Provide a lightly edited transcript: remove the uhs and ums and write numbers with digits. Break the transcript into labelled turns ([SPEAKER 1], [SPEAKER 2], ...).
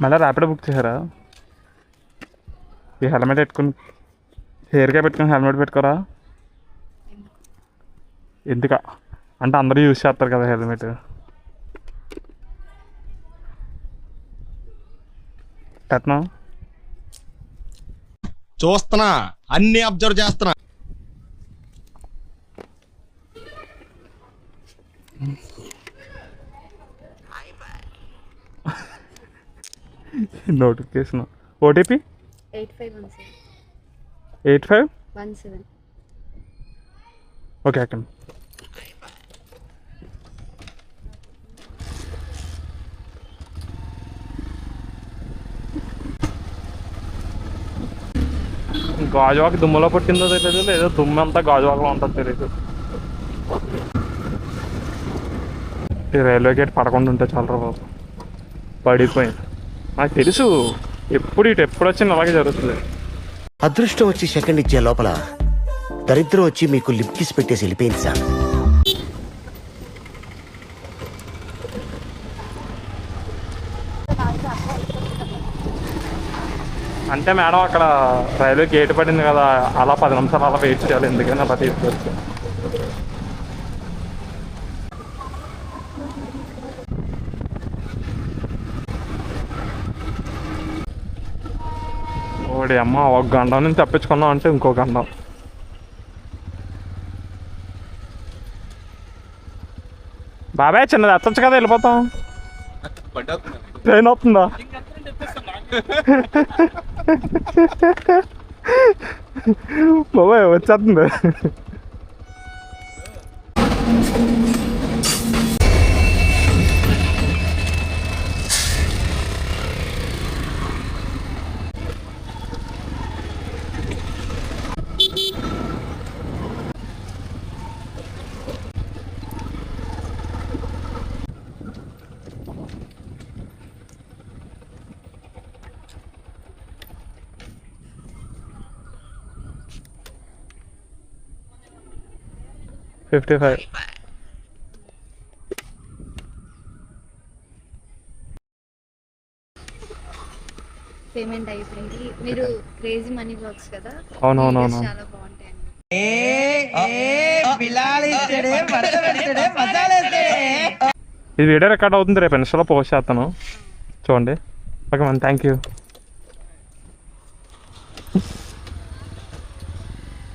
[SPEAKER 1] మళ్ళీ ర్యాపిడో బుక్ చేశారా? ఈ హెల్మెట్ పెట్టుకుని హెయిర్గా పెట్టుకుని హెల్మెట్ పెట్టుకోరా? ఎందుక అంటే అందరూ యూజ్ చేస్తారు కదా హెల్మెట్. పెట్టనా?
[SPEAKER 2] చూస్తున్నా, అన్ని అబ్జర్వ్ చేస్తున్నా.
[SPEAKER 1] నోటిఫికేషన్ ఓటీపీ
[SPEAKER 3] 8517
[SPEAKER 1] ఓకే అక్కడ. గాజువాక దుమ్ములో పుట్టిందో తెలియదు, లేదో దుమ్ము అంతా గాజువాకలో ఉంటుందో తెలియదు. ఈ రైల్వే గేట్ పడకుండా ఉంటే చాలా బాబు. పడిపోయింది నాకు తెలుసు. ఎప్పుడు వచ్చినా అలాగే జరుగుతుంది.
[SPEAKER 4] అదృష్టం వచ్చి సెకండ్ ఇచ్చే లోపల దరిద్రం వచ్చి మీకు లిప్ కిస్ పెట్టేసి వెళ్ళిపోయింది సార్.
[SPEAKER 1] అంటే మేడం అక్కడ రైల్వే గేట్ పడింది కదా, అలా 10 నిమిషాలు అలా వెయిట్ చేయాలి. ఎందుకని అలా తీసుకొచ్చు. ఓడి అమ్మ, ఒక గండం నుంచి తప్పించుకున్నాం అంటే ఇంకో గండం. బాబాయ్ చిన్నది ఎత్తచ్చు కదా, వెళ్ళిపోతాం. ట్రైన్ అవుతుందా? బాబాయ్ వచ్చేస్తుంది.
[SPEAKER 3] పేమెంట్ అయిపోయింది. మీరు క్రేజీ మనీ బాక్స్ కదా,
[SPEAKER 1] అవునవునవును,
[SPEAKER 3] చాలా బాగుంటాయండి.
[SPEAKER 1] ఇది వీడియో రికార్డ్ అవుతుంది, రేపు ఇన్స్టాలో పోస్ట్ చేస్తాను చూడండి. Okay ma'am, thank you.